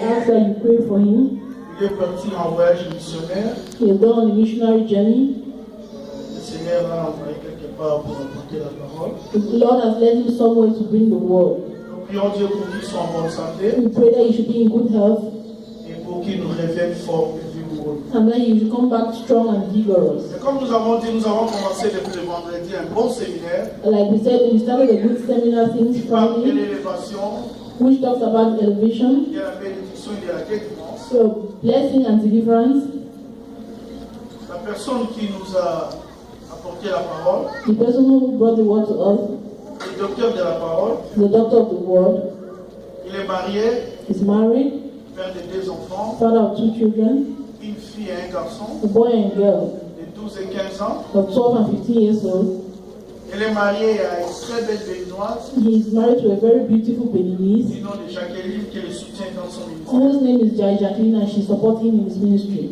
After you pray for him, il est parti en voyage missionnaire. he has gone on a missionary journey. Le Seigneur l'a envoyé quelque part pour apporter la parole. The Lord has led him somewhere to bring the word. Nous prions Dieu pour qu'il soit en bonne santé We pray that he should be in good health et pour qu'il nous revienne fort et vigoureux. and that he should come back strong and vigorous. Et comme nous avons dit, nous avons commencé depuis le vendredi un bon séminaire. Like we said, we started a good seminar since Qui parle de Friday, l'élévation, which talks about elevation, de la bénédiction et de la délivrance. so blessing and deliverance. La personne qui nous a apporté la parole, The person who brought the word to us, le docteur de la parole, the doctor of the word, il est marié, is married, père de 2 enfants, father of 2 children, une fille et un garçon a boy and girl de 12 et 15 ans. of 12 and 15 years old. Elle est mariée à une très belle béninoise, He is married to a very beautiful Beninese, du nom de Jacqueline, qui le soutient dans son ministère. whose name is Jacqueline, and she supports him in his ministry.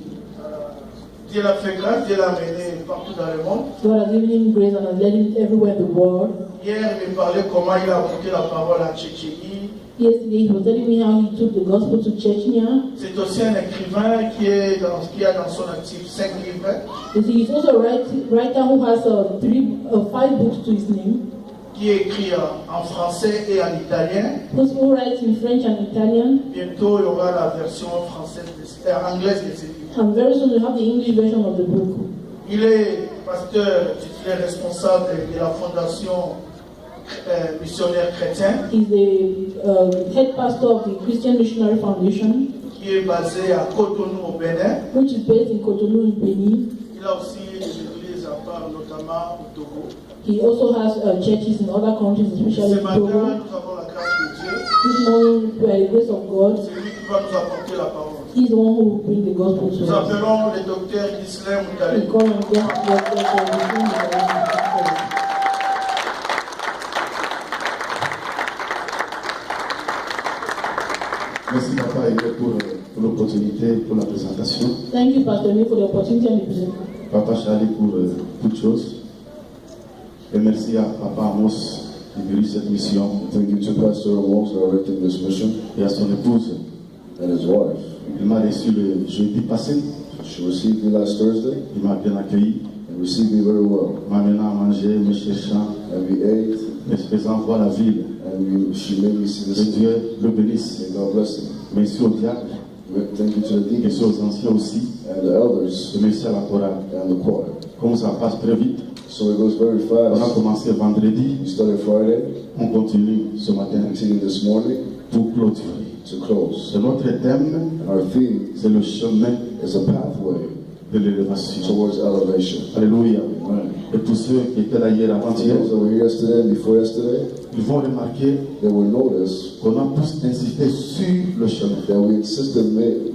Dieu l'a fait grâce, Dieu l'a mené partout dans le monde. God has given him grace and has led him everywhere in the world. Hier, il me parlait comment il a apporté la parole à Tchétchénie. Yesterday, he was telling me how he took the gospel to Chechnya. C'est aussi un écrivain qui a dans son actif 5 livres, You see, he's also a writer who has 5 books to his name, qui écrit en français et en italien. who writes in French and Italian. Bientôt, il y aura la version anglaise de ses livres. And very soon we'll have the English version of the book. Il est pasteur titulaire responsable de la fondation missionnaire chrétien, He's the head pastor of the Christian Missionary Foundation, qui est basé à Cotonou au Bénin. which is based in Cotonou in Benin. Il a aussi des églises à part, notamment au Togo. He also has churches in other countries, especially Ce in matin, Togo. nous avons la grâce de Dieu. This morning, by the grace of God, C'est lui qui va nous apporter la parole. he's the one who will bring the gospel Nous to us. appelons le docteur Islam We Moutali. call on God. Merci Papa et pour l'opportunité, pour la présentation. Thank you, Pastor Lee, for the opportunity and the presentation. Papa Charlie pour toutes choses. Et merci à Papa Amos qui dirige cette mission. Thank you to Pastor Amos directing this mission Et à son épouse. and his wife. Il m'a reçu le jeudi passé. She received me last Thursday Il m'a bien accueilli. and received me very well. Il m'a mené à manger, me cherchant, And we ate me faisant voir la ville. and she made me see the Que city. Dieu le bénisse. May God bless them. Merci aux diacres. Thank you to the deacons Merci aux anciens aussi. and the elders Et merci à la chorale. and the choir. Comme ça passe très vite. So it goes very On a fast. commencé vendredi. We started Friday, On continue ce matin continue this morning pour clôturer. to close. Et notre thème, And our theme c'est le chemin is a pathway de l'élévation. towards elevation. Alléluia. Amen. Et pour ceux qui étaient là hier For avant-hier, those that were here yesterday and before yesterday, ils vont remarquer they will notice qu'on a tous insisté sur le chemin. that we insisted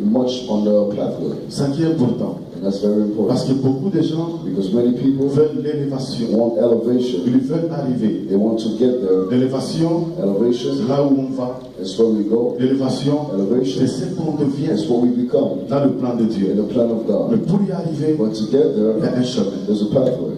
much on the pathway. Ça qui est important. And that's very Parce important que beaucoup de gens because many people veulent l'élévation. want elevation. Ils veulent arriver. They want to get there. L'élévation, Elevation c'est là où on va. is where we go. L'élévation, Elevation c'est ce qu'on devient is what we become dans le plan de in Dieu. the plan of Mais God. pour y arriver, But to get il y a there, un chemin. there's a pathway.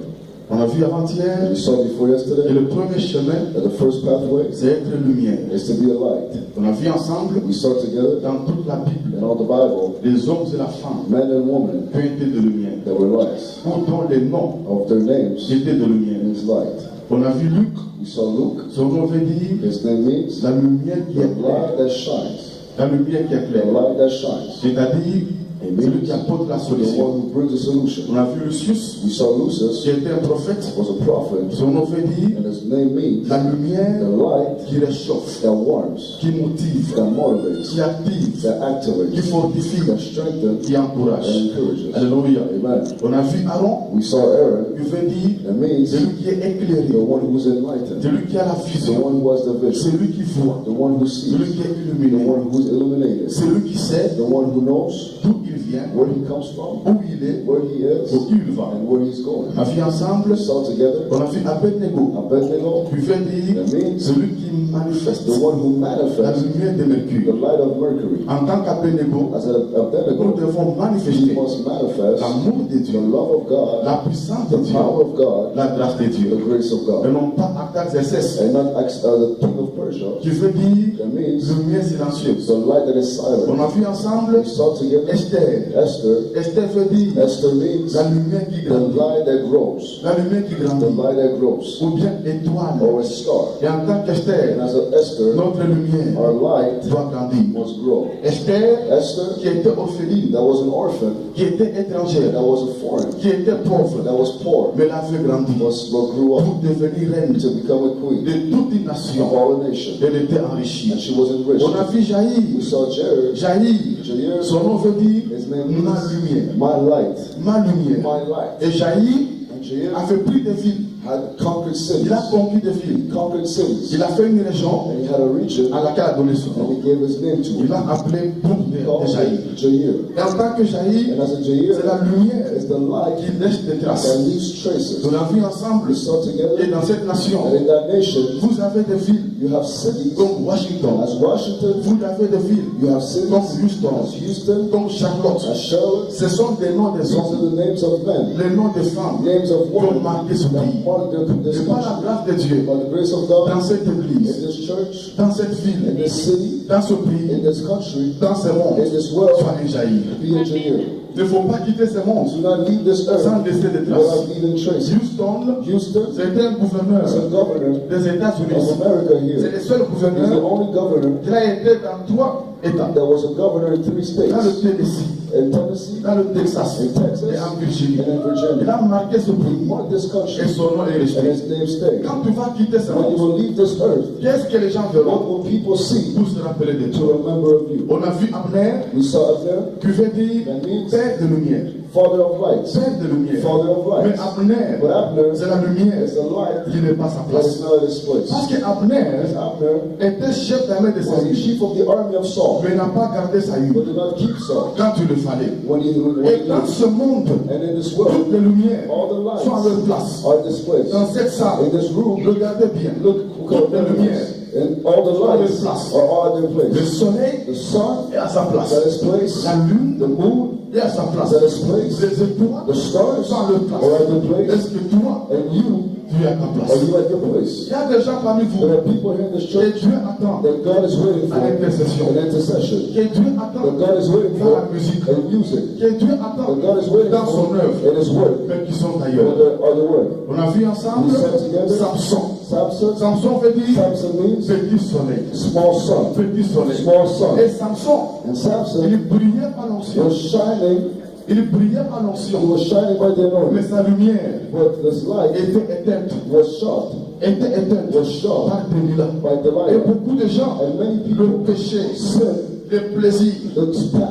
On a vu avant-hier, We saw before et yesterday le premier chemin, that the first pathway c'est être lumière. is to be a light. On a vu ensemble, We saw together dans toute la Bible, in all the Bible, les hommes et la femme men and women qui étaient de lumière, that were lights, ou dont les noms of their names étaient de lumière. means light. On a vu Luc, We saw Luke, son nom veut dire his name means la lumière qui the est claire. light that shines. La lumière qui est The claire. light that shines. C'est-à-dire It celui means qui apporte la the solution. one who brings a solution. On a vu Lucius, We saw Lucius qui était un prophète. was a prophet, Son nom veut dire and his name means la lumière the light qui réchauffe, that warms, qui motive, that motivates, qui active, that qui activates, fortifie, that strengthens, qui encourage. and encourages. Alléluia. Amen. On a vu Aaron, We saw Aaron, il veut dire that means celui qui est éclairé, the one who's enlightened, celui qui a la the vision, one who has the vision, celui qui voit, the one who sees, celui qui est the illuminé, one who's illuminated, celui qui sait the one who knows d'où il vient, where he comes from, où il est, where he is, où il va. and where he's going. On a vu ensemble, We saw together on a vu Abednego, Abednego, qui veut dire that means celui qui manifeste the one who la manifests lumière de the Mercure. light of Mercury. En tant qu'Abednego, As nous Abednego, devons he manifester must manifest l'amour de the Dieu, love of God, la puissance de the Dieu, power of God, la grâce de the Dieu. grace of Et God, non pas Artaxerxès and not the king of Persia qui qui veut dire That means lumière silencieuse. the light that is On silent. a vu ensemble We saw together Esther. Esther. Esther veut dire Esther means la lumière qui the grandit. light that grows. La lumière qui The grandit. light that grows. Ou bien étoile. Or a star. Et en tant And qu'Esther, as an Esther, notre lumière our light doit grandir. must grow. Esther, Esther, qui était orpheline, that was an orphan, qui était étrangère, that was a foreign, qui était pauvre, that was poor, mais l'a fait grandir but grew up pour devenir reine to become a queen de toute une of nation. all a nation. Elle était enrichie. And she was enriched. On a vu We Jaïr. saw Jared, Jaïr, Jair, son nom veut dire his name ma means lumière. my light, Ma lumière. my light. Et Jaïr And Jair a fait plus de villes. had conquered cities. Il a conquis des villes. He conquered cities. Il a fait une région And he had a region, à laquelle il a donné son and nom. he gave his name to Il it. a appelé groupe He de called Jaïr. it Jair. Et en tant que Jaïr, And as a c'est Jair, la lumière it's the light qui laisse des traces. that leaves traces. On a vu ensemble. We saw Et together dans cette nation, that in that nation, vous avez des villes you have cities comme Washington. as Washington, Vous avez des villes you have cities comme Houston, as Houston, comme Charlotte. as Charlotte. Ce sont des noms des These are hommes, the names of men, les noms des femmes names of qui ont women marqué ce that pays. mark this Et par la country. grâce de Dieu, By the grace of dans God, cette in église, this church, dans cette in ville, this city, dans ce in pays, this country, dans ce monde, in this world, sois un Jaïr. be a Jair. Il ne faut pas quitter ce monde Do not leave this earth sans laisser des traces. without leaving traces. Houston, Houston c'était un gouverneur is a governor des États-Unis. of America C'est here. le seul He's the gouverneur only governor qui a été dans 3 États. that was a governor in 3 Dans le states. Tennessee, In Tennessee, dans le Texas in Texas, et en Virginie. and in Il Virginia. a marqué ce He pays marked this country, et son nom est and resté. his name stayed. Quand tu vas quitter ce When you monde, will leave this earth, qu'est-ce que les gens what verront will people see pour se rappeler de to toi? remember of you? On a vu Abner, We saw Abner, qui veut dire that means père de lumière. father of lights. Père de lumière. Father of Mais lights. Abner, But Abner c'est la lumière is the light qui n'est pas sa that is place. not at his place. Parce que Abner Abner était chef d'armée de was the Saül, chief of the army of Saul, mais n'a pas gardé Saül but did not keep Saul quand il le fallait. when he Et dans lived. ce monde, And in this toutes world, les lumières all the lights sont à leur place. are displaced. Dans cette salle, In this room, regardez bien, look, toutes les lumières, and all the lights are all in their le place. soleil The sun est à sa place, is at its place, la lune the moon est à sa place, is at its place, les étoiles the stars sont à leur place. are at their place, Est-ce que toi, and you tu es à ta are place? you at your place. Il y a des gens parmi vous There are people here in this que church Dieu attend that God is waiting à for l'intercession, an intercession, que Dieu attend that God is waiting dans la for musique, in music, que Dieu attend that God is waiting dans son for œuvre, in His work, mais qui sont or ailleurs. the work. On a vu ensemble We sat together. Samson. Samson, Samson veut dire Samson means petit soleil. small sun. Petit soleil. Small sun. Et Samson, And il Samson brillait par l'onction. was shining, Il brillait par he l'onction. was shining by the Mais anointing, sa lumière but this light était éteinte. was shot Était éteinte Was shot par Delilah. by the Et light. beaucoup de gens, And many le people péché, sin, les plaisirs, the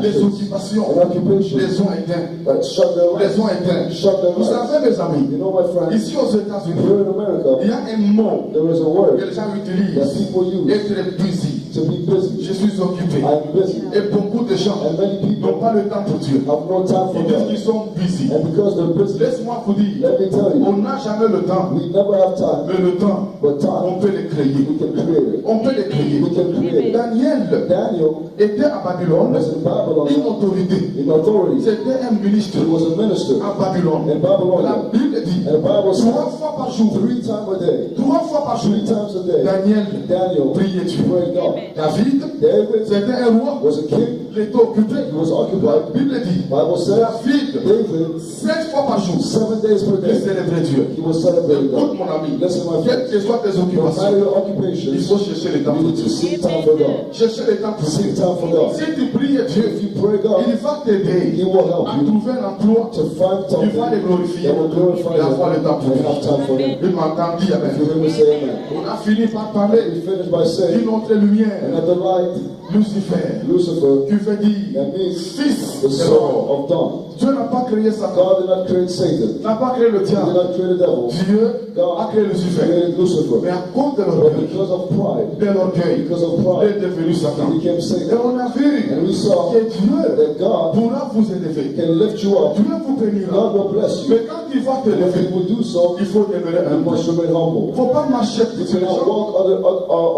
les passions, occupations, and occupations les ont éteints. that shut their Les lights. ont éteints. Shut their Vous lights. savez, mes amis, You know, my friends, ici aux États-Unis, here in il America, y a un mot there is a que word les gens that utilisent. people use Être busy. to be busy. Je suis occupé. I'm busy. Et beaucoup de gens And many people n'ont pas le temps pour Dieu. have no time for Ils disent God. qu'ils sont busy. And because they're busy, Laisse-moi vous dire, let me tell you, on n'a jamais le temps. we never have time, Mais le temps, but on time, peut le créer. we can create it. On peut le créer. We can create it. Daniel Daniel était à Babylone, was in Babylon une autorité. in authority. C'était un ministre He was a minister à Babylone. in Babylon. La Bible dit, And the Bible 3 says fois par jour, 3 times a day, 3 fois par jour, 3 times a day, Daniel Daniel priait Dieu. prayed God. David, David c'était un roi. was a king. Il était occupé. He was La occupied. Bible dit, Bible says David, David, 7 fois par jour, 7 days per il day, célébrait Dieu. he was celebrating Écoute God. mon ami, Listen, my quelles friend, que soient tes no matter occupations, your il occupations, faut chercher le temps you pour need to Dieu. seek time for God. Chercher le temps pour Seek Dieu. time for God. Si tu pries Dieu, If you pray God, il va t'aider He will help à you trouver un emploi. to find Il something va le glorifier that will glorify et avoir le Him temps pour and have Dieu. time for Him. Il m'entend dire If you Amen. hear me say amen. On a fini par parler We finish by saying, d'une autre lumière, another light, Lucifer, Lucifer, qui veut dire that means fils the de son l'homme. of dawn. Dieu n'a pas créé Satan, God did not create Satan. n'a pas créé le He did diable. not create the devil. Dieu a créé God Lucifer. created Mais Lucifer. à cause de But l'orgueil, because of pride, because of il pride, est devenu Satan. he became Et Satan. on a vu And we saw que Dieu that God pourra vous élever. can lift you up. Dieu vous bénira. God will bless you. Mais quand il va te And when lever, He will do so, il faut demeurer you humble. must remain Il humble. ne faut pas marcher You sur les cannot gens. walk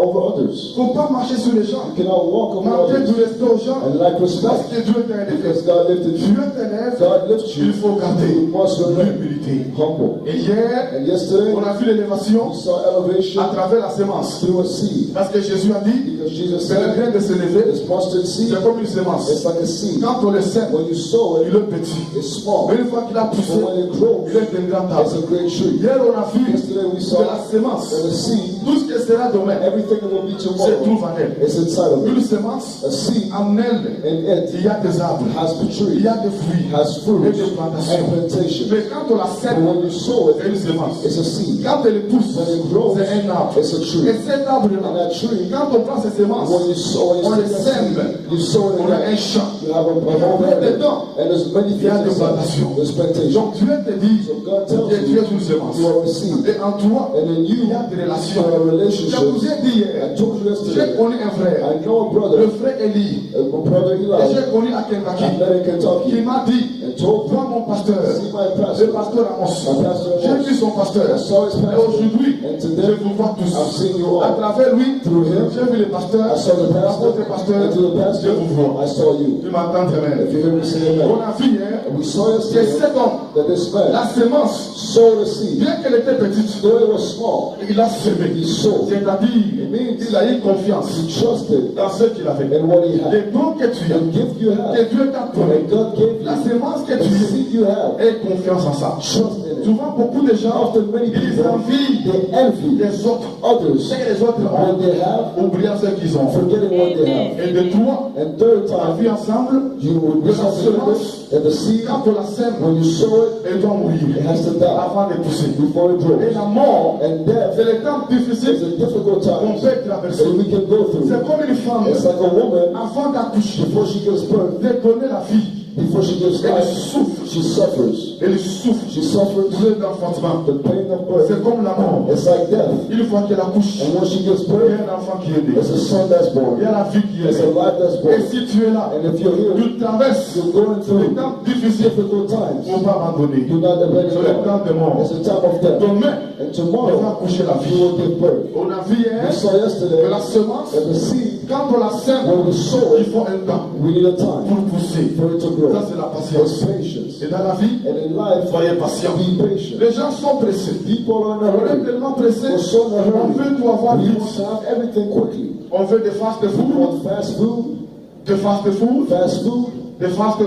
over others. Il ne faut pas marcher sur les gens. You cannot walk on Manquer waters du respect aux gens and lack parce respect que Dieu t'a élevé. because God lifted you. Dieu t'élève, God lifts il you. faut garder You must remain l'humilité. humble. Et hier, And yesterday, on a vu l'élévation we saw elevation à travers la sémence. through a seed. Parce que Jésus a dit, Because Jesus c'est le said, grain de se lever, this mustard seed, c'est comme une sémence. it's like a seed. Quand on le sème, When you sow il it, est petit. it's small. Mais une fois qu'il a poussé, But when it grows, il est un grand it's a arbre. great tree. Hier, on a vu Yesterday we de saw la sémence. that the seed, Tout ce que sera demain everything that will be se tomorrow, trouve en elle. is inside of Une it. sémence, A seed en elle, in it il y a des arbres, has il trees, y a des fruits, has et fruits des plantations. and plantation. Mais quand on la But sème, when you sow c'est une it, sémence. it's a seed. Quand elle pousse, When it grows, c'est un arbre. it's a Et tree. cet And arbre-là, that tree, quand on prend ces sémences, when you sow it, on les you sème, sow it on a un in champ. you have a whole Dedans, area. And there's many il y a des things inside. plantations. There's plantation. Donc Dieu te dit So God tells que tu you, es une sémence. you are a seed. Et en toi, And in you, il y a des relations. there are Je vous relationships. ai dit hier, I told you j'ai yesterday, connu un frère, I know a le brother, frère Eli, my brother et Eli, j'ai connu à I Kentucky, met in qui Kentucky, m'a dit, and told vois mon pasteur, see my le pastor. pasteur Amos. My pastor J'ai Amos. vu son pasteur. I saw his Et pastor. aujourd'hui, And je today, vous vois tous. I've seen you all. À travers lui, Through him, j'ai vu les pasteurs, I saw the pastor. l'apôtre pasteur, And to the je pastor, vous vois. I saw you. Tu m'entends très bien. If you hear me say amen. On a vu hier And we saw que yesterday cet homme, that this man la sémence, sowed a seed. bien qu'elle était petite, Though it was small, il a semé. he sowed. C'est-à-dire, il a eu confiance He trusted dans ce qu'il avait. in what he had. Les dons que tu as, The gift you have, que Dieu t'a donné, that God gave la you, sémence que the tu seed you have, as, aie confiance en ça. trust in it. Souvent, beaucoup de gens, Often many ils people, envient they envy les autres. others Ce que les autres when ont, they have, oubliant ce qu'ils ont. forgetting what they have. Et de toi, And third on a time, vu ensemble, you will que be la semence, that the seed, quand on la sème, when you sow it, elle doit mourir it has to die avant de pousser. before it Et grows. la mort, And death c'est le temps is difficile a difficult qu'on time peut traverser. that we can go through. C'est comme une femme, It's like a woman, avant d'accoucher, before she gives birth, de donner la vie, before she gives elle life, souffre, she suffers. elle souffre, She suffers douleur d'enfantement. the pain of birth. C'est comme la mort. It's like death. Une fois qu'elle accouche, And when she gives il y birth, a un enfant qui est né. there's a son that's Il y born. a la vie qui est There's a née. life that's Et born. si tu es là, And if you're here, tu traverses you're going les through temps difficiles, difficult il ne times. faut pas abandonner. Do not abandon C'est le temps de mort. It's a time of death. Demain, And on va tomorrow, accoucher la you vie. will give birth. On a vu hier We saw yesterday que la semence, that the seed, quand on la sème, when we sow il it, faut un temps we need a time pour pousser. for it to grow. Ça, c'est la It's patience. patience. Et dans la vie, And in life, soyez patient. be patient. Les gens sont pressés. People are in a On est hurry. tellement pressés, We're so in a on hurry. veut tout avoir We vite. want to have everything quickly. On veut des fast We food, want fast food, des fast food, des fast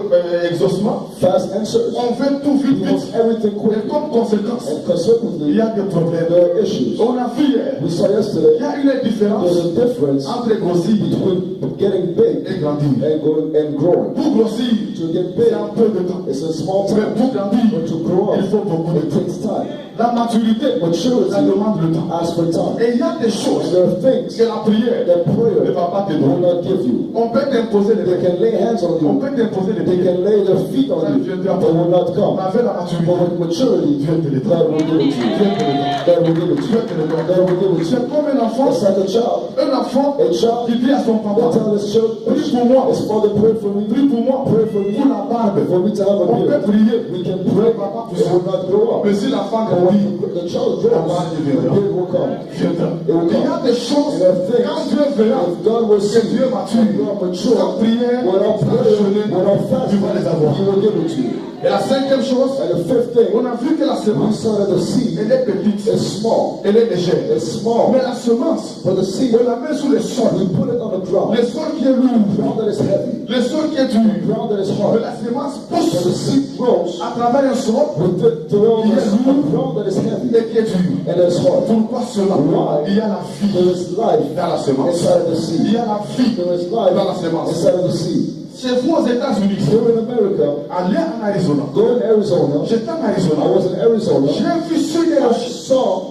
exaucements. fast answers. On veut tout vite, We want vite. everything Et quickly. comme conséquence, And il consequently, y a des problèmes. there are issues. On a vu hier, We saw il yesterday y a une différence there's a difference entre grossir between getting big et grandir. and growing. Pour grossir, To get c'est big, un peu de temps. it's a small Mais time. pour grandir, But to grow il up, faut beaucoup de it temps. takes time. La maturité, Maturity ça demande le temps. asks for time. Et il y a des And choses there are things que la prière that ne prayer va pas te will donner. not give you. On peut t'imposer les They pieds. can lay hands on On you. peut t'imposer les They pieds. can lay their feet on you. They will not come. Avec la But maturité, with maturity, Dieu te le donne. God will give it to you. Dieu te le donne. God will give it to Dieu you. te le donne. God will give it to you. C'est comme un enfant, It's like a child. un enfant A child qui dit à son that papa, tells his children, prie pour moi, his father, pray for me. prie pour moi, Pray for me. pour la barbe. For me to have a On peut beard. prier, We can pray. It will not grow up. mais si l'enfant But grandit, when the child grows, the beard will come. viendra. It will Il y a come. des choses, And there are things, quand Dieu verra if God will see que Dieu est mature, and you are mature, sans prière, without sans prayer, jeûner, without tu vas les fasting, avoir. He will give it to you. Et la cinquième chose, And the fifth thing, on a vu que la we semence, saw that the seed elle est petite, is small. elle est légère. It's small. Mais la semence, But the seed, on la met sur le sol. we put it on the ground. Le sol qui est lourd, Ground that is heavy. le sol qui est dur. Ground that is Mais hard. la semence But the pousse seed grows à travers un sol with the ground that is heavy et qui est dur. and that is hard. Pourquoi cela? Why? Il y a la vie There is life dans la semence. inside of the Il seed. y a la vie There is life dans la semence. inside of the seed. Chez vous aux États-Unis, Here in America, aller en Arizona. go in Arizona. J'étais en I Arizona. was in Arizona. J'ai vu sur des I rochers, saw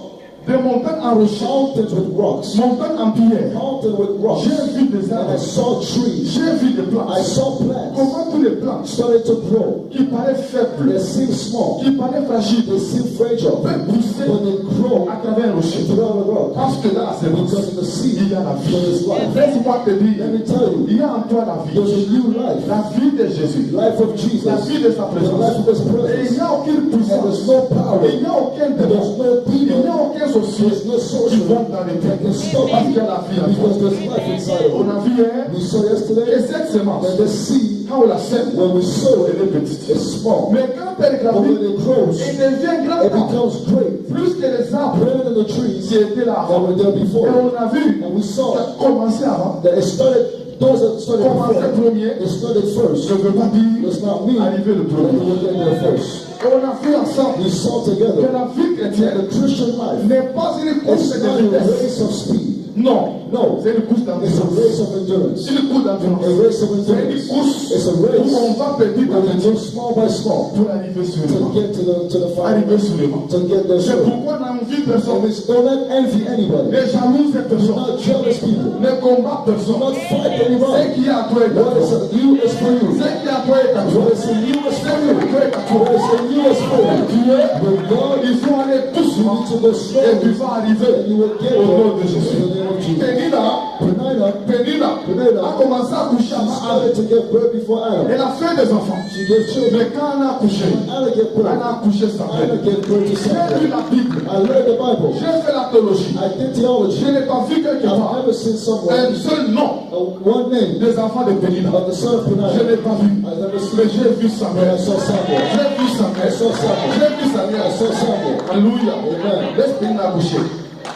des montagnes en rochers, mountains with rocks. montagnes en pierre. Mountains with rocks. J'ai vu des And I arbres. saw trees. J'ai vu des plantes. I saw plants Comment tous les plantes started to grow. qui paraissent faibles, They seem small. qui paraissent fragiles, They seem fragile. peuvent pousser But they grow à travers un rocher. throughout the rock. Parce que dans la semence, Because in the seed, il y a la vie. there is life. Laisse-moi te Let dire, me tell you, il y a en toi la vie. there's a new life. La vie de Jésus. Life of Jesus. La vie de sa The life présence. of His Et il presence. n'y a aucune And puissance. there's no power. Il n'y a aucun démon. There's no Il n'y a demon. aucun sorcier There's no qui sorcerer vont t'arrêter. that can stop Parce qu'il y you a la vie en because toi. there's life inside of On a you. vu hier We saw que yesterday cette semence, that the seed, quand on la sème, when we sow elle it, est petite. it's small. Mais quand elle But when grandit, it grows, elle devient it grande. becomes great. Plus que les arbres Greater than the trees qui étaient là that avant. were there Et before. on a vu And we saw ça a commencé avant. that it started, those that started Commencer before, premier, it started first. je ne veux pas dire Does not mean arriver le that premier. you will get there first. Et on a vu ensemble We saw que together la vie that chrétienne the Christian life n'est pas une course is de not a vitesse. race of speed. Non, No, c'est une course it's a d'endurance. race of endurance. C'est une course d'endurance. A race of C'est une endurance. course It's a où race on va petit à where we petit go small by small pour arriver sur le to banc. get to the Arriver final, sur le banc. to get there C'est soon. pourquoi on n'envie And personne. it's, don't let envy anybody. Ne jalouse Do personne. not jealous people. Ne combat Do personne. not fight Ce anybody. qui est à toi est à What is toi. you is for you. Ce qui est à toi est à toi. What is in you is for you. Ce qui est à toi What is in you is for you. Dieu, But God, il faut aller you doucement need to go et tu slowly vas arriver and you will get au nom de there in Jésus. the name of Jesus. Pénina Penina a commencé à coucher avant started Adam. to give birth before Adam. Elle a fait des enfants. She gave children. Mais quand elle a accouché, Anna gave elle birth. a accouché sans Anna peine. gave birth to J'ai lu Samuel. la Bible. I learned the Bible. J'ai fait la théologie. I did theology. Je n'ai pas vu quelque I've part never seen un someone, seul nom one name des enfants de Pénina. of the son of Je Penina. n'ai pas vu. I've never seen Mais j'ai vu but I Samuel. saw Samuel. J'ai vu I Samuel. saw Samuel. J'ai vu I Samuel. saw Samuel. Alléluia. Amen. Laisse Pénina accoucher.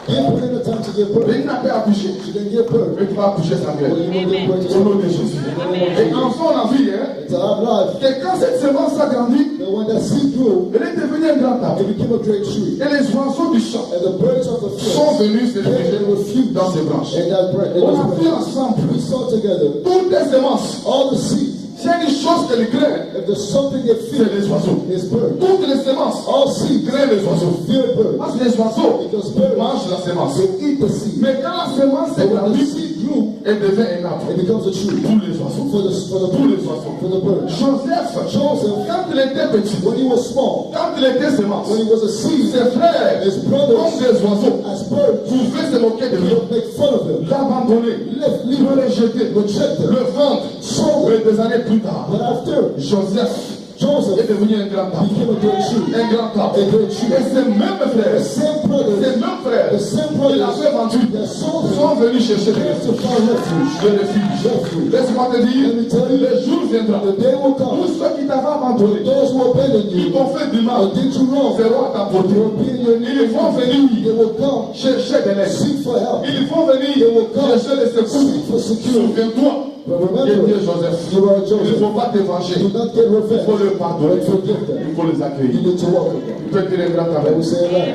Give Penina time to give birth. Pénina peut accoucher. She didn't give birth. Et tu vas accoucher But Samuel. you will give birth to Au nom Samuel. de Jésus. In the name of Et Jesus. enfin, on a vu hein, And to have life, que quand cette semence a grandi, that when that seed grew, elle est devenue un grand arbre. it became a great tree. Et les oiseaux du champ And the birds of the sont field venus se réfugier dans ses branches. and that bread, On a vu ensemble we saw together toutes les semences. all the seeds. C'est une chose qu'elles créent, If there's something they c'est fear, les oiseaux. it's birds. Toutes les semences All seeds créent les oiseaux. fear birds Parce que les oiseaux because birds mangent la semence. they eat the seed. Mais quand la semence est But when the grandie, seed grew, elle devient un arbre. it becomes a tree Tous les oiseaux. for the Tous les oiseaux. birds. Joseph, quand il était petit, When he was small, quand il était semence, when he was a seed, ses frères, his comme brothers, des oiseaux, as birds, pouvaient se moquer de lui, would make fun of him, l'abandonner, le rejeter, reject him. le vendre. So, Mais des années plus tard, but after Joseph est Joseph devenu un grand arbre. became a great tree, Un grand arbre. a great tree. Et ces mêmes The frères, same ces brothers, mêmes frères, the same qui brothers l'avaient vendu, that sold him sont venus chercher came to find refuge. le refuge. Laisse-moi te dire, Let me tell you, le jour viendra the day will où come. ceux qui t'avaient abandonné, Those who abandoned qui you t'ont fait du mal, or did you wrong, seront à ta portée. will be in your Ils vont need. venir They will come, chercher de l'aide. seek for help. Ils vont venir They will come, chercher les secours. seek for security. Souviens-toi, But il remember, dit Joseph, you are il ne Joseph. faut pas te venger. Do not get Il revenge, faut le pardonner. but forgive them. Il faut les You accueillir. need to welcome them. Tu peux dire un grand I amen. will say amen.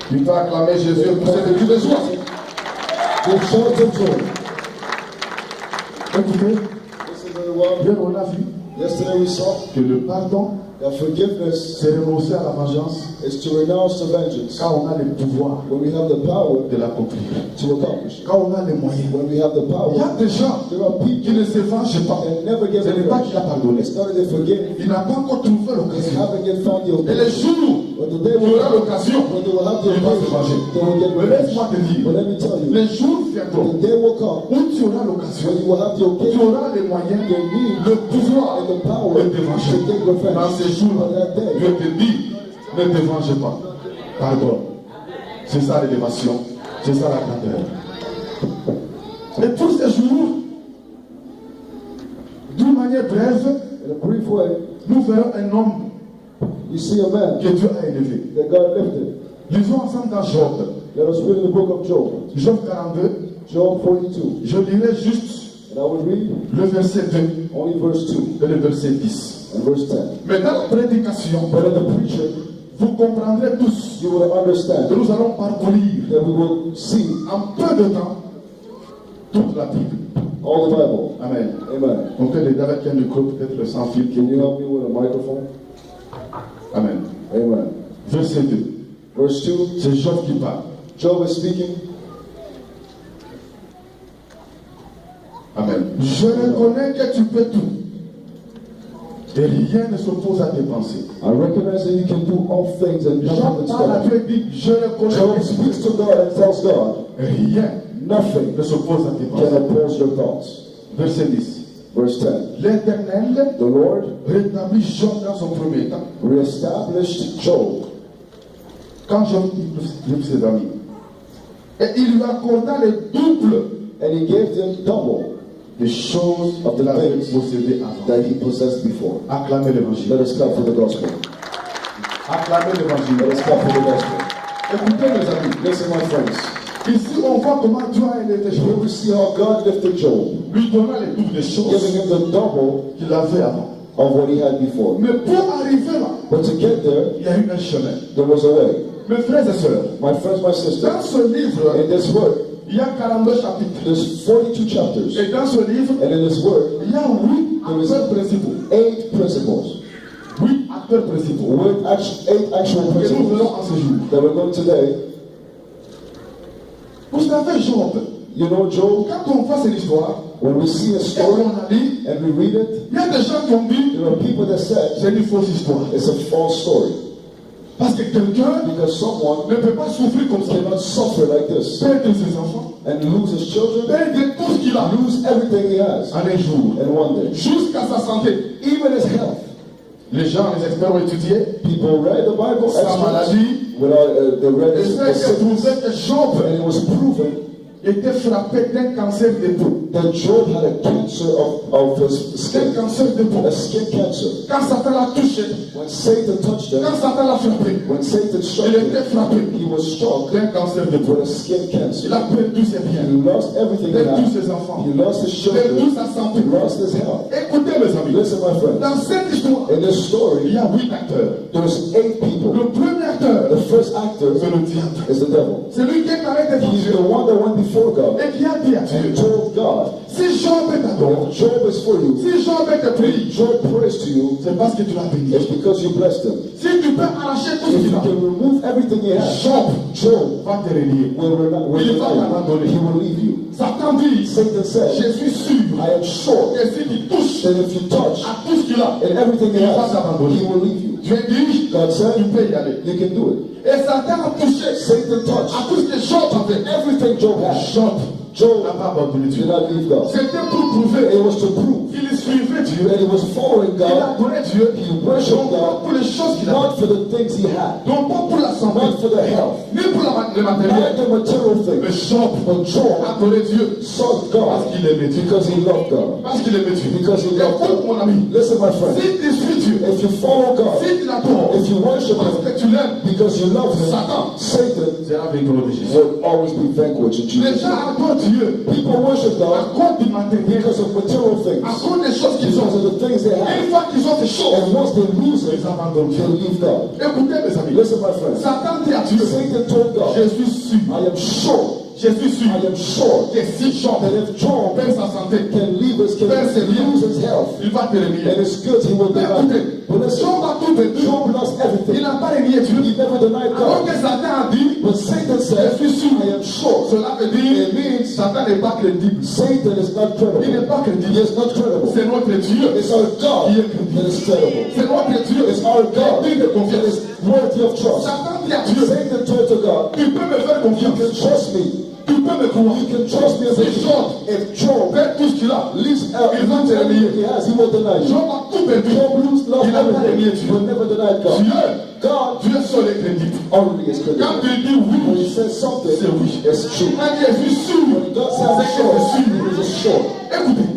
Tu peux acclamer Jésus pour cette vie de joie. Give shout of joy. Écoutez, Listen very well. hier on a vu Yesterday we saw que le pardon, that forgiveness c'est renoncer à la vengeance is to renounce the vengeance quand on a le pouvoir when we have the power de l'accomplir. to accomplish it. Quand on a les moyens. When we have the Il y power, a des gens there are qui people ne se vengent pas. that never get Ce n'est pas qu'il a revenge. pardonné. It's not that they forget, Il n'a pas encore trouvé they l'occasion. haven't yet found the Et les occasion. jours When the où day il y will aura come, l'occasion, when they will have the il va se occasion, venger. they will get Mais revenge. laisse-moi te dire, But let me tell you, les jours viendront the day will come où tu auras l'occasion, when you will have the tu occasion, auras les moyens, the need, le pouvoir and the power de te venger. to take revenge. Dans ces jours, On that day, je te dis, ne te venge pas. Pardon. C'est ça l'élévation. C'est ça la grandeur. Et tous ces jours, d'une manière brève, in a brief way, nous verrons un homme you see a man que Dieu a élevé. that God lifted. Lisons ensemble dans Job. Let us read in the book of Job. Job 42. Job 42. Je lirai juste And I will read le verset 2 only verse 2 et le verset 10. and verse 10. Mais dans la prédication, But in the preaching, vous comprendrez tous you will que understand nous allons parcourir that we will see en peu de temps toute la Bible. all the Bible. Amen. Amen. On peut l'aider avec un micro peut-être sans fil. Can you help me with a microphone? Amen. Amen. Verset 2. Verse 2, C'est Job qui parle. Job is speaking. Amen. Je reconnais que tu peux tout. Et rien ne s'oppose à tes pensées. I recognize that you can do all things and nothing Job is parle à God. Dieu et dit, je reconnais Job que tu peux speaks to God and tells God, rien nothing ne s'oppose à tes can pensées. oppose your thoughts. Verset 10. Verse 10, L'Éternel the Lord rétablit Job dans son premier temps. reestablished Job quand Job livre ses amis, et il lui accorda le double And he gave them double des choses of the qu'il avait things possédées avant. that he possessed before. Acclamez l'évangile. Let us clap for the gospel. Acclamez Let l'évangile. us clap for the gospel. Écoutez mes amis. Listen, my friends. Ici on voit comment Dieu a aidé Here Job. we see how God lifted Job, Lui donnant les doubles des giving choses him the double qu'il avait avant. of what he had before. Mais pour arriver là, But to get there, il y a eu un chemin. there was a way. Mes frères et sœurs, My friends, my sisters, dans ce livre, in this word, il y a 42 chapitres. there's 42 chapters. Et dans ce livre, And in this word, il y a 8 acteurs principaux. 8 principles. 8 acteurs principaux. 8 actual Que nous principles verrons en ce jour. that we're going today. Vous savez, Job, You know, Job, quand on voit cette histoire, when we see a et story on la lit, and we read it, il y a des gens qui ont dit there are people that said c'est une fausse histoire. it's a false story. Parce que quelqu'un Because someone ne peut pas souffrir comme ça. cannot suffer like this Perdre ses enfants, and lose his children, perdre tout ce qu'il a lose everything he has en un jour, in one day, jusqu'à sa santé. even his health. Les gens, les experts ont étudié People read the Bible, sa experts, maladie, without, they read et his c'est sickness, prouvé que Job and it was proven était frappé d'un cancer de peau. that Job had a cancer of his Un skin, cancer de peau. a skin cancer. Quand Satan l'a touché, When Satan touched him, quand Satan l'a frappé, when Satan struck il était him, frappé he was struck d'un cancer de peau. with a skin cancer. Il a perdu ses He biens, lost everything he perdu had. ses enfants, He lost his perdu children. sa santé. He lost his health. Écoutez mes amis, Listen, my friend. dans cette histoire, In this il story, y a 8 acteurs. there's 8 people. Le premier acteur, The first actor c'est le diable. is the devil. C'est lui qui est allé devant He's Dieu the one that went before God et qui a dit à and Dieu, told God, si Job est à toi, if Job is for you, si Job est te prie, if Job prays to you, c'est parce que tu l'as béni. it's because you blessed him. Si tu peux arracher tout ce If qu'il you a, can remove everything he has, Job Job va te relier. will Il va deny t'abandonner. you. He will leave you. Satan dit, Satan said, je suis sûr I am sure que si tu touches that if you touch à tout ce qu'il a, and everything he il va has, t'abandonner. he will leave you. Dieu dit, God tu said, peux y aller. you can do it. Et Satan a touché Satan touched à tout ce que Job avait. everything Job had. Job n'a Job pas abandonné Dieu. did not leave God. C'était pour prouver It was to prove qu'il suivait Dieu. that he was following Il a God, donné Dieu. he worshipped Non pas God, pour les choses qu'il a. not for the things he had, Non pas pour la santé. not for the health, Ni pour le not matériel. the material Mais things. Job But Job a donné Dieu. sought Parce God qu'il aimait Dieu. because he loved God. Parce qu'il aimait Dieu. Because he loved Écoute God. mon ami. Listen, my friend, Si tu suis Dieu, if you follow God, si tu l'adores, if you worship parce him que tu l'aimes, because you love him, Satan Satan c'est la victoire de Jésus. will always be vanquished in Les Jesus' gens name. adorent Dieu People worship à God cause du matériel, because of material à things, cause des choses qu'ils because ont. of the things they Une have. fois qu'ils ont ces choses, And once they lose it, ils abandonnent they Dieu. leave God. Écoutez mes amis, Listen, my friends. Satan dit à Dieu, Satan told God, je suis sûr, I am sure, je suis sûr I am sure que si Job that if Job perd sa santé, can leave his, can lose his health, il va te and renier. it's good, he will Mais deny. écoutez, But listen, Job a tout perdu. Job lost Il everything. n'a pas renié Dieu. He never denied Alors God. que Satan a dit, But Satan je said, suis sûr, I am sure. cela veut dire, It means Satan n'est pas crédible. Satan is not Il n'est credible. pas He crédible. is not credible. C'est notre Dieu. It's our God that is credible. C'est notre Dieu. It's our God Digne de that confiance. is worthy of trust. Satan dit à Dieu, Satan told to God, tu peux me faire you confiance. can trust me. Tu peux me croire. You can trust me as a Si Job If Job perd tout ce qu'il a, leaves il va te everything renier. he has, he will deny you. Job a tout perdu. Job lost Il n'a pas renié everything, Dieu. but never denied God. Dieu, God Dieu seul est crédible. only is Quand credible. tu dis When oui, he says something, c'est oui. it's true. Quand je suis sûr, When God c'est says que sure, je suis. it is sure. Écoutez,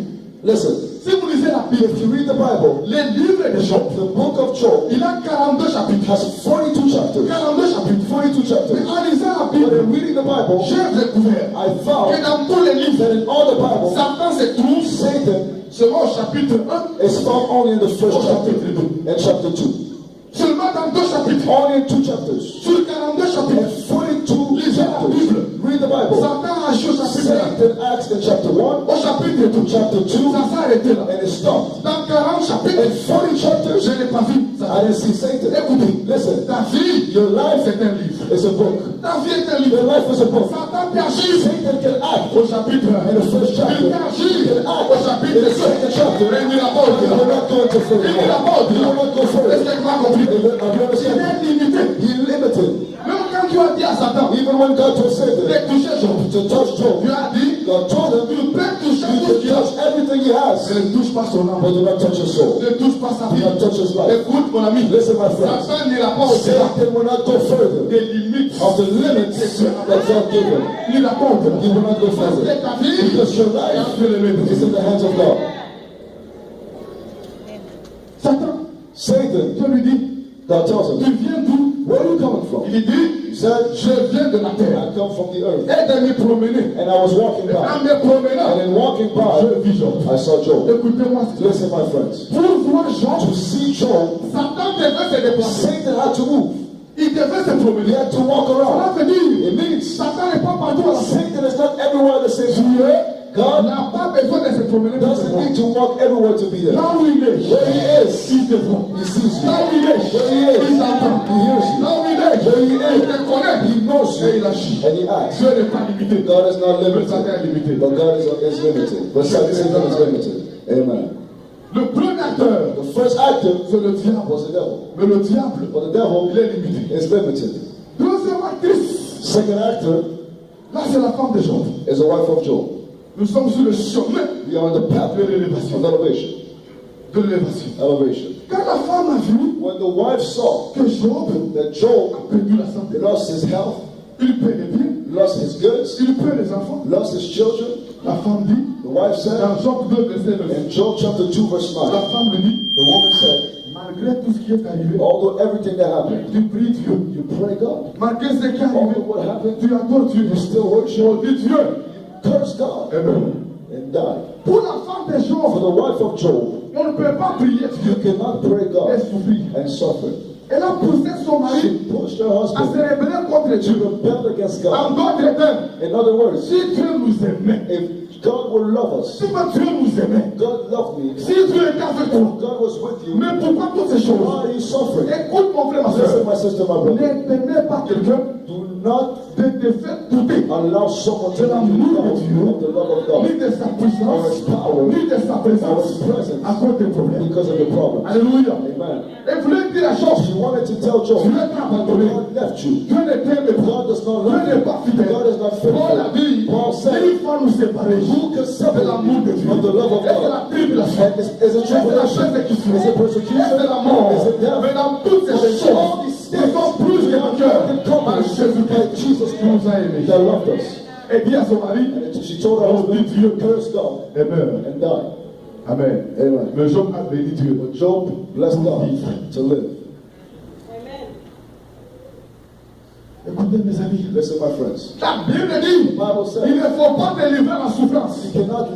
Listen, si vous lisez la Bible, if you read the Bible, les livres de Job, the book of Job il a 42 chapitres. has 42 chapters. 42 chapitres. 42 Mais chapters. en lisant la But in Bible, reading the Bible, j'ai découvert I que found dans tous les livres, that in all the Bible, Satan se trouve Satan seulement au chapitre 1, is found only in the first chapter and chapter 2. seulement dans 2 chapitres. Only in 2 chapters. Sur 42 chapitres, And 42 lisez la chapters. Bible. Read the Bible. Satan a agi au chapitre 1. Satan acts in chapter 1, Au chapitre 2, chapter 2, ça s'est arrêté là. and it stopped. Dans 40 chapitres, In 40 chapters, je n'ai pas vu I Satan. didn't see Satan. Écoutez, Listen, ta vie, your life c'est un livre. is a book. Ta vie est un Your livre. life is a book. Satan peut agir Satan can act au chapitre 1. in the first chapter. Il peut agir He can act au chapitre in the 2. second chapter. Mais il n'ira pas But he will au-delà. not go into further. Il n'ira pas He will au-delà. not go Est-ce further. que tu m'as compris? Have you Il understand? est limité. He limited. Même quand tu as dit à Satan Even when God told de Satan toucher Job, to touch Job, tu as dit, God told him, tu peux toucher you tout ce can qu'il a. touch everything he has. Ne touche pas son âme. but do not touch your soul. Ne touche pas sa Do vie. not touch his life. Écoute mon ami. Listen, my friends. Satan n'ira pas au-delà Satan will not go further des limites of the limits that God gave him. Il n'ira pas au-delà. He will not go Parce que further. ta vie Because your est life entre les mains de is Dieu. in the hands of God. Satan, Satan, Dieu lui dit, God tells tu him, viens d'où? where are you coming from? Il dit, He said, je viens de la terre. I come from the earth. Et de me promener. And I was walking En by. me promenant, And in walking je by, vis Job. I saw Job. Écoutez-moi. Listen, my friends. Pour voir Job, To see Job, Satan devait se déplacer. Satan had to move. Il devait se He promener. had to walk Cela around. veut dire, It means Satan n'est pas partout à la fois. Satan is not everywhere at the same time. Dieu God n'a pas besoin de se promener pour se doesn't voir. need to walk everywhere to be there. Là où il est, Where he is, il te voit. he sees you. Là où il est, Where he is, il t'entend. he hears you. Là où il est, Where he il is, te connaît. he knows Et il you. agit. And he acts. Dieu n'est pas limité. God is not Mais Satan est limited, limité. but God is limited. But Satan is limited. Amen. Le premier acteur, The first actor c'est le diable. was the devil. Mais le diable, But the devil il est limité. is limited. Deuxième actrice, Second actor là c'est la femme de Job. is the wife of Job. Nous sommes sur le chemin We are on the path de l'élévation. of elevation. De l'élévation. Elevation. Quand la femme a vu When the wife saw que Job that Job a perdu la santé, lost his health, il perd les biens, lost his goods, il perd les enfants, lost his children, la femme dit, the wife said, dans Job 2, verset 9, in Job chapter 2, verse 9, la femme lui dit, the woman said, malgré tout ce qui est arrivé, although everything that happened, tu pries Dieu. you pray God. Malgré ce qui est arrivé, Although what happened, tu adores Dieu. you still worship, On dit Dieu. curse God, Amen. and die. Pour la femme de For Job, the wife of Job, on ne peut pas prier you Dieu cannot pray et God souffrir. and suffer. Elle a poussé son mari She pushed her à se husband rébeller contre to Dieu. rebel against En God. d'autres termes, In other words, si Dieu nous aimait, if God would love us, si Dieu nous aimait, God loved me, si Dieu était avec toi, God was with you, mais pourquoi toutes ces why choses? are you suffering? Écoute mon frère, ma Listen, soeur, my sister, my brother, ne permets pas quelqu'un do not de te faire douter allow someone to de make l'amour you de doubt Dieu, of the love of God ni de sa puissance, ni de sa présence à cause des problèmes. because of the problem. Alléluia. Amen. Et voulait dire à Job, She wanted to tell Job, Dieu t'a abandonné. God left you. Dieu ne t'aime pas. God does not Dieu love n'est you. pas fidèle. God is not Paul a faithful. dit, Paul said, il faut nous séparer who can de separate l'amour de Dieu. you from the love of Et c'est la God? tribulation. And is it Et c'est la tribulation? persécution. Is it Et persecution? c'est la mort. Is it death? Mais dans toutes ces But in all choses, these nous sommes plus que vainqueurs par Jésus-Christ Jesus qui nous a aimés. that loved us. Et dit à son mari, And she told her husband, curse God Amen. and die. Amen. Amen. Mais Job a béni Dieu. But Job blessed God to live. Écoutez mes amis. Listen, my friends. La Bible dit, The Bible says, il ne faut pas délivrer la souffrance. you cannot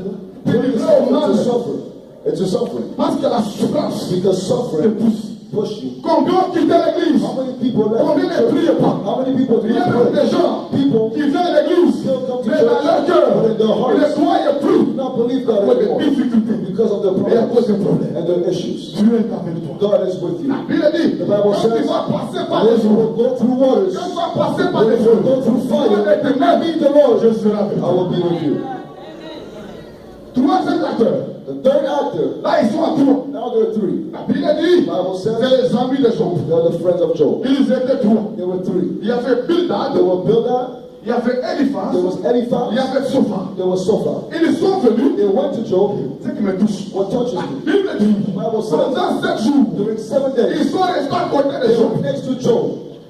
bring yourself to suffer. It's a suffering. Parce que la souffrance Because te suffering pousse. push you. Combien ont quitté l'église? How many people left? Combien ne prient pas? How many people do Il y a not même pray? des gens People qui viennent à l'église, still come to mais dans leur church, cœur, but in their ils ne hearts croient plus do not believe God pour des anymore difficultés. because of their Et à cause des problems problèmes. and their issues. Dieu est avec toi. God is with you. La Bible dit, The Bible quand tu says, vas passer par when les you eaux, will go through waters, quand tu vas passer par when les you feux, will go through tu fire, vas être même, be the Lord, je serai avec I toi. will be with you. Troisième acteur, The third actor, là ils sont à trois. now there are three. La Bible dit, The Bible c'est says les amis de Job. they are the friends of Job. Ils étaient trois. There were three. Il y avait Bildad, There were Bildad, il y avait Eliphaz, there was il y Eliphaz, avait Sophar. there was Sophar. Ils sont venus, They went to Job. ce qui me touche. What touches La me? Bible dit, Bible says, pendant 7 jours, during 7 days, ils sont restés à côté de they Job. were next to Job.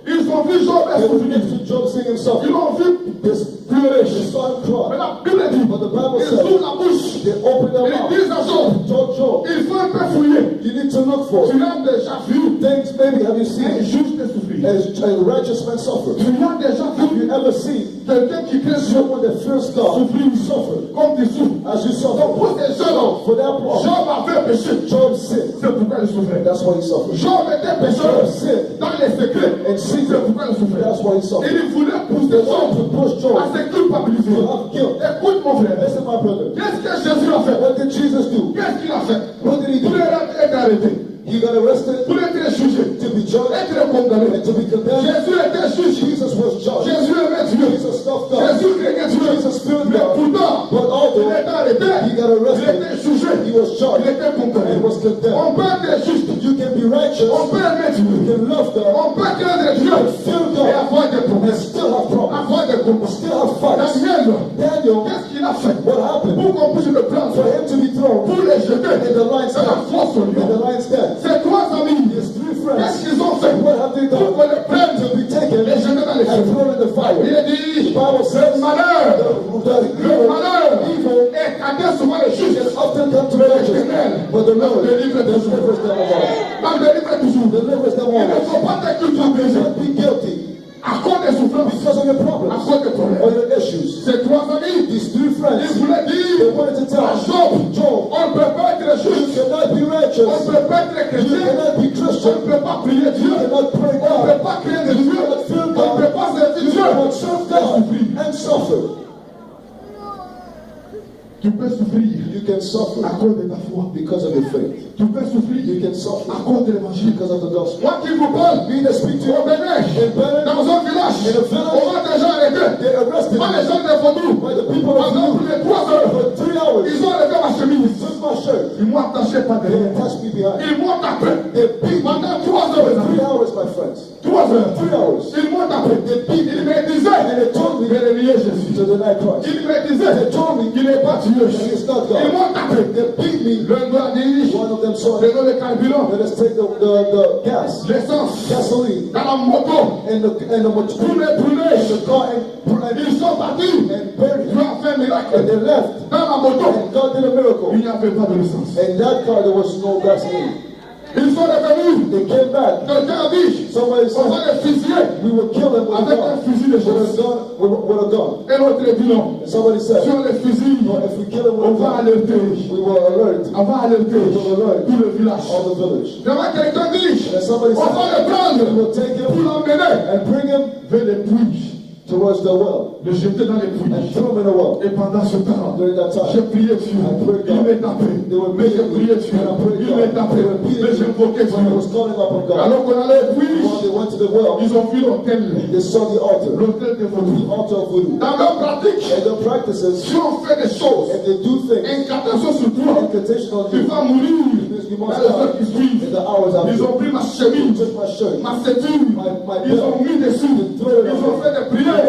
Ils ont vu Job They were souffrir. next to Job seeing himself. Ils l'ont vu This pleurer. they saw him Mais cry. la Bible dit, But the Bible ils says, ouvrent la bouche. they opened their Ils mouth. disent à Job, Told Job, il faut un peu fouiller. you need to look for Tu as déjà vu things maybe have you un seen juste souffrir. as a righteous man suffer. Tu as déjà Have you vu ever seen quelqu'un qui craint Dieu someone that fears God suffer comme tu souffres. as you Donc suffer? pour ces gens-là, For that problem, Job avait péché. Job sinned. C'est pourquoi il souffrait. That's why he suffered. Job était pécheur Job sinned dans les secrets. and C'est secret. pourquoi il souffrait. That's why he suffered. Il voulait pousser They wanted to Job push Job à se culpabiliser. to have guilt. Écoute mon frère, Listen, my brother. qu'est-ce que Jésus a fait? What did Jesus do? Qu'est-ce qu'il a fait? What did he Pour do? être arrêté, He got arrested pour être jugé, to be judged être condamné. and to be condemned. Jésus était juge. Jesus was judged. Jésus aimait Dieu. Jesus loved God. Jésus craignait Dieu. Jesus feared Mais God. pourtant, But il although était arrêté, he got il arrested, était jugé, he was il charged était condamné. and was condemned. On peut être juste, You can be righteous, on peut aimer you Dieu, can love God, on peut craindre Dieu fear et God, avoir des and problèmes, still have problems, avoir des combats. still have fights. Daniel, Daniel, qu'est-ce qu'il a fait what happened? pour qu'on puisse le prendre For him to be thrown, pour les force au And the lion. lion's dead. Ces trois amis, His three qu'est-ce friends, qu'ils ont fait? what have they Pour done? qu'on les prenne, To be taken les jeter dans les and feux. thrown in the Il fire. est The dit, Bible says le malheur, the le malheur evil est atteint souvent les justes. can often come to Mais righteous, l'Éternel but the Lord délivre toujours. delivers them all. Même délivre toujours. Delivers them Il ne all. faut pas être culpabilisé Don't be guilty à cause des souffrances, because of your à problems cause des or problèmes. your issues. Ces trois amis, These three ils friends, voulaient they dire wanted to à tell Job, Job, on ne peut pas être you juste, cannot be on righteous, ne peut pas être you chrétien, cannot be on ne Christian, peut pas prier Dieu, you cannot pray on ne God, peut pas créer des dieux, on ne peut pas servir you Dieu. cannot serve God and suffer. Tu peux souffrir You can suffer à cause de ta foi. because of your faith. Tu peux souffrir You can suffer à cause de l'évangile. because of the gospel. Moi qui vous parle, Me that speak to au you Bénin, in Benin, dans un village, in a village, on va des gens arrêtés. they arrested Pas me les gens des Vaudous. by the people of Pendant you plus de 3 heures, for 3 hours. ils ont enlevé ma chemise. Took my shirt. Ils m'ont attaché par They derrière. attached me behind. Ils m'ont tapé. They beat me Pendant 3 for heures. 3 hours, my friends. 3 heures. 3 hours. Ils m'ont tapé. Ils me And disaient they told me de nier Jésus. to deny Christ. Ils me disaient They told me qu'il n'est pas Dieu. that he's not Ils God. m'ont tapé. They beat me. L'un doit dire, One of them saw it. prenons le carburant, Let us take the gas, l'essence, gasoline, dans la moto, and the pour les brûler. the car and Ils sont partis. buried Dieu it. a fait un And miracle. they left. Dans la moto, And God did a miracle. il n'y avait pas de licence. In that car there was no gasoline. Ils sont revenus. They came back. Quelqu'un a dit, Somebody on va said, les fusiller we will kill them with a avec un gun. fusil de With a chasse. gun. With a gun. Et l'autre a dit non. And somebody said, Si on les fusille, no, if we kill them on with a va gun, alerter. we will alert On va alerter tout le village. all the village. Devant quelqu'un dit, And somebody on va said, le we prendre will take pour him l'emmener and bring him vers les puits, towards the well le jeter dans les puits. and throw him in a well. Et pendant ce temps, During that j'ai time, prié Dieu, il m'est tapé, mais j'ai prié Dieu, il m'est tapé, mais j'ai invoqué when he Dieu. was calling upon God, Alors qu'on allait au puits, while they went to the well, ils ont vu l'hôtel, they saw the altar des Vaudous. of voodoo. Dans leur pratique, And the practices, si on fait des choses, if they do things, incantation sur toi, incantation on tu you, vas mourir. you Dans must les heures die qui suivent, in the hours ils after. ont pris ma He chemise, took my shirt, ma ceinture, ils ont mis dessus, ils ont fait des prières,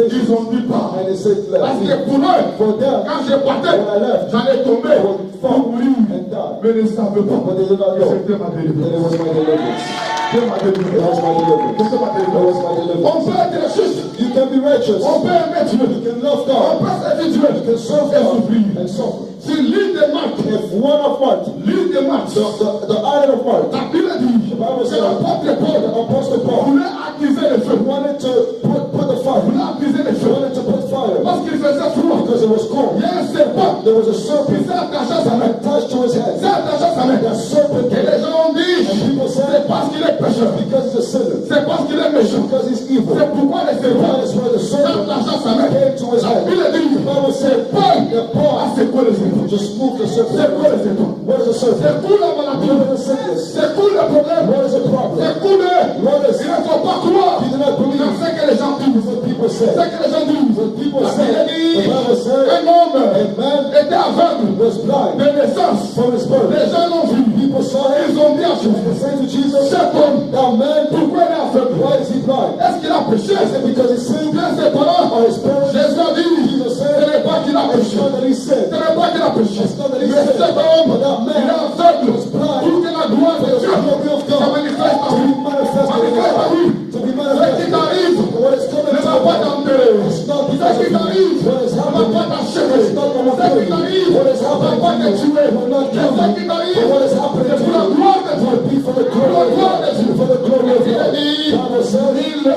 ils ont dit pas. and they said, Parce "Let que pour eux, for them, quand je partais, when I left, j'allais tomber, I would pour fall mourir. and die." Mais ils ne savaient pas. But they did not Et know c'était ma that it délivrance. was my deliverance. C'était ma That was délivrance. my deliverance. C'était ma That was délivrance. my On deliverance. peut être juste, You can be righteous. on peut aimer Dieu, You can love on God. peut servir Dieu, You can serve et God souffrir. and suffer. Si l'île de Marc, If one of Mark, l'île de Marc, the island of Mark, la Bible dit the Bible que says, l'apôtre the Paul apostle Paul voulait attiser le feu, wanted to put the fire, voulait attiser le feu, wanted to put fire parce qu'il faisait froid. because it was cold. Il y a un serpent There was a qui serpent s'est attaché à sa main. attached to his head. S'est attaché à sa main. That serpent Et came. les gens ont dit, And people c'est said, parce qu'il est pécheur, because he's a sinner, c'est parce qu'il est méchant, because he's evil. c'est pourquoi les serpents That is why the serpent s'attachent à sa main. came to his La head. Bible dit, The Bible said, Paul that Paul a secoué les serpents. just moved the serpent. C'est quoi les serpents? What is a serpent? C'est cool la maladie, What is a sickness? c'est cool le problème, What is a problem? c'est cool. What is Il ne faut pas croire You do not dans believe ce que les gens disent. what people say. Ce que les gens disent. People La say, Bible the dit, Bible said, un homme a man était aveugle was blind de naissance. from his birth. Les gens l'ont vu. People saw him. Ils ont dit à They Jésus, said to Jesus, cet homme, that man, pourquoi il est aveugle? why is he blind? Est-ce qu'il a péché? Is it because he sinned? Bien ses parents. Or his parents? Jésus a dit, Jesus ce said, n'est pas qu'il a it's péché. not that he Ce sinned. n'est pas qu'il a péché. It's not that he Mais sinned. cet homme, But that il est man aveugle. was blind. Pour que la gloire de The Dieu glory of se God manifeste en to lui. be manifested in his Manifeste en life. lui. To be Ce qui manifested. t'arrive What is coming ne to va pas you t'enterrer. is not Ce because qui of you. t'arrive What is ne va happening pas t'achever. is not going Ce to qui kill you. t'arrive What is ne va happening pas te to you tuer. will not Mais kill ce you. qui t'arrive, But what is happening c'est to pour la you gloire de Dieu. will be for the glory Pour la of gloire de God. Dieu. For the glory of Il God. a dit, Bible said, mille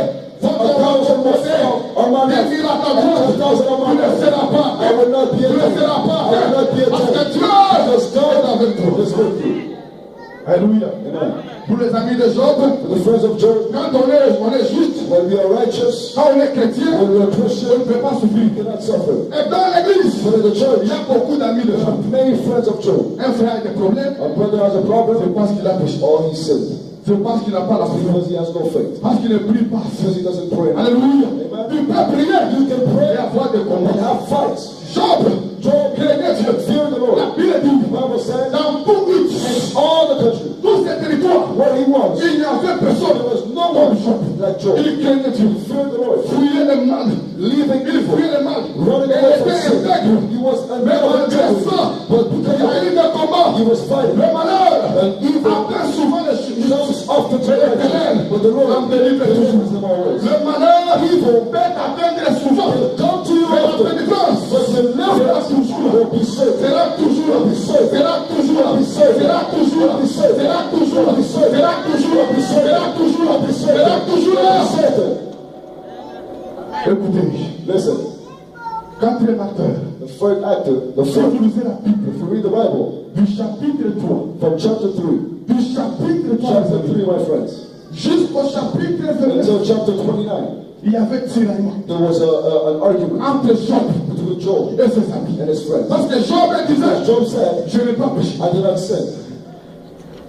vont a thousand will fall on my des left, mille à ta and droite. 10,000 on Tu my ne left. seras pas. I will not be Tu ne attacked. seras pas. I will not be Parce que attacked. Dieu Because est avec God toi. is with you. Alléluia. Amen. Pour les amis de Job, For the friends of Job, quand on est juste, when we are righteous, quand on est chrétien, when we are on Christian, ne peut pas souffrir. we cannot suffer. Et dans l'église, But in the il church, y a beaucoup d'amis de there Job. are many friends of Job. Un frère a des problèmes, A brother has a c'est problem, parce qu'il a péché. or he sinned. C'est parce qu'il n'a pas la foi. Because he has no faith. Parce qu'il ne prie pas. Because he doesn't pray. Alléluia. Amen. Tu peux prier. You can pray Et avoir des and combats. have fights. Job, craignait Dieu. Fear the Lord. La Bible dit, The Bible says, dans tout but, all the country, tous ces territoires, where he was, il n'y avait personne. there was no Comme one Job. like Job. Il craignait Dieu. Fear the Lord. Fuyait le mal. Leaving Il evil. fuyait le mal. Running Il away from était sin. intègre. He was Mais malgré unbearable. ça, But il y because a eu des combats. he was fighting, Le malheur But the Lord délivre toujours. them always. Le malheur peut t'atteindre souvent. Come to you Mais la often, délivrance but the sera toujours. will be safe. Sera toujours. Sera toujours. Sera toujours. Sera toujours. Sera toujours. Sera toujours. Sera toujours. Écoutez, Listen, quatrième acteur. the third actor, the Si fourth, vous lisez la Bible, if you read the Bible, du chapitre 3, from chapter 3, du chapitre 3, chapter 3, my friends, jusqu'au chapitre 29, until chapter 29, il y avait tiraillement there was an argument entre Job between Job et ses amis. and his friends. Parce que Job disait, Job said, je n'ai pas péché. I did not sin.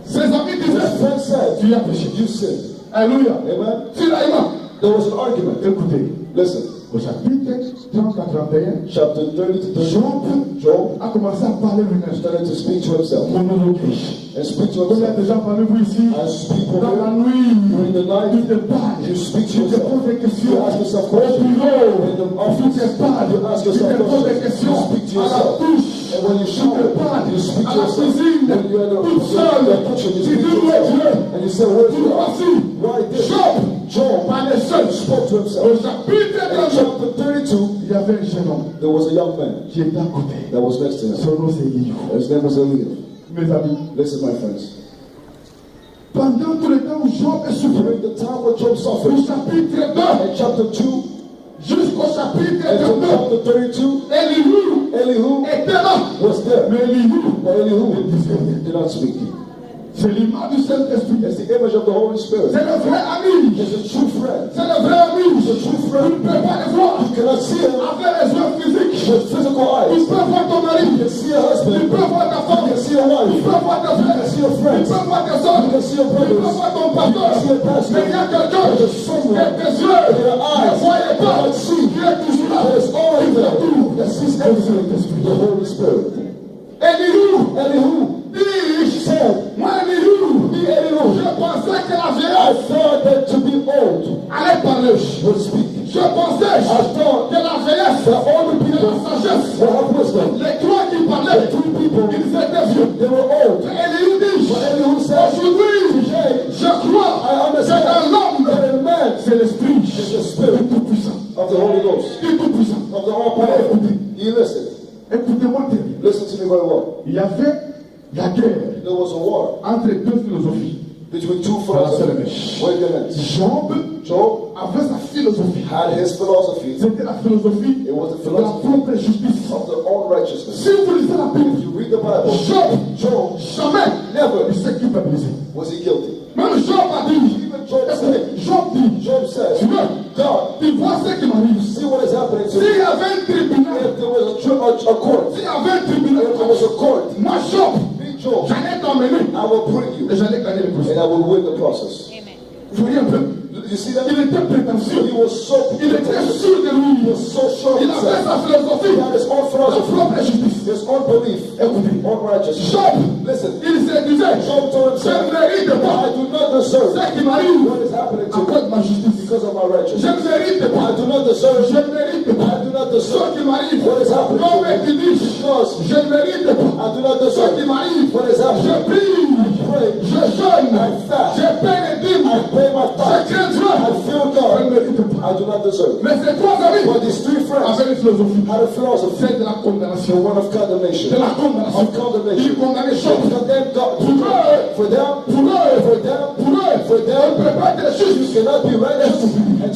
Ses amis His disaient, friends said, tu as péché. you sinned. Alléluia. Amen. Tiraillement. There was an argument. Écoutez, Listen, au chapitre 30 à 31, chapter 30 to 30, Job a commencé à parler lui-même. started to speak to himself Monologué. and speak to Combien himself. de gens parlez vous ici? As people Dans la hear, nuit, during the night, tu te parles, you speak tu to te poses des yourself. questions. You ask yourself Au questions. bureau, In the tu office, te parles, you ask tu yourself te poses des questions. questions. You speak to À la yourself. douche, And when you tu te shower, parles. you speak À to la yourself. cuisine, When you're in toute seule, the kitchen, you tu speak dis to où est yourself. Dieu? And you say, where's Tu God? voici, Right there. Job parlait seul. Spoke to himself. Au chapitre In 32, chapter 32, il y avait un jeune homme there was a young man qui était à côté. that was next to him. Son nom c'est Elihu. His name was Eliab. Mes amis, Listen, my friends. pendant tout le temps où Job est souffrant, During the time when Job au suffered, chapitre 2 in chapter 2 jusqu'au chapitre until 32, chapter 32, Elihu Elihu était là. was there. Mais Elihu, But Elihu did not speak. c'est l'image du Saint-Esprit. It's the image of the Holy Spirit. C'est le vrai ami. It's a true friend. C'est le vrai ami. It's a true Tu friend. ne peux pas le voir You cannot see him avec les yeux physiques. with physical Tu eyes. peux voir ton mari. You can see a Tu husband. peux voir ta femme. You can see a Tu wife. peux voir tes frères. see your Tu friends. peux voir tes soeurs. You can see your Tu peux brothers. voir ton pasteur. You can see a pastor. Mais il y a quelqu'un There's someone que tes yeux your eyes ne voyaient pas. cannot see. Qui est toujours là. That is always Qui fait there. tout. That sees everything. The Holy Spirit. Elihu Dis, said, moi Elihu, Elihu, je pensais que la I vieillesse thought that to be old allait parler. would speak. Je pensais I thought que la vieillesse that all the et people la sagesse, will have wisdom. les trois qui parlaient, The three people, ils étaient vieux. they were old. Elihu dit, But Elihu said, aujourd'hui, today, je crois I que understand dans l'homme, that in man c'est l'esprit is the spirit tout-puissant. of the Holy Ghost, Qui est tout-puissant. of the all-powerful. You listen. Écoutez-moi très bien. Listen to me very well. Il y avait la guerre There was a war entre deux philosophies. between two Voilà, c'est le philosophers. mèche. Wait a minute. Job avait sa philosophie. Had his philosophy. C'était la philosophie It was the de la philosophy propre justice. of their own righteousness. Si vous lisez la Bible, If you read the Bible, Job, jamais, never il s'est culpabilisé. was he guilty. Même Job a dit, Even Job écoutez, said, Job dit, Job said, tu vois, God, tu vois ce qui m'arrive. see what is happening to S'il me. y avait un tribunal, If there was a court, s'il y avait un tribunal, if there was a court, moi Job, me Job, j'allais t'emmener I will bring you et j'allais gagner le procès. and I will win the process. Vous voyez un peu, You see that? il était prétentieux, He was so il était sûr de lui, he was so sure of il avait himself. sa philosophie, He had his own la philosophy, propre justice. his own belief, Écoutez, own righteousness. Job, Listen, il se disait, Job told je ne himself, mérite I pas do not deserve ce qui m'arrive what is happening à to cause me de ma justice. because of my Je righteousness. ne mérite pas, I do not deserve je ne mérite pas I do not ce deserve qui m'arrive. what is happening to Non, mais me tu dis, because je ne mérite pas I do not ce deserve qui m'arrive. what is Je happening. prie, Pray, je jeûne, I fast, je paie les dîmes, I pay my je tithe, crains Dieu. I feel Je ne God. mérite pas. I do not deserve. Mais ces trois amis But these three friends avaient une philosophie. had a philosophy, C'est de la the condamnation. one of De condemnation. la condamnation. Of condemnation. Ils condamnaient They Job. condemned God. Pour eux, For them, pour eux, for them, pour eux, for on ne them, peut pas être you juste cannot be righteous and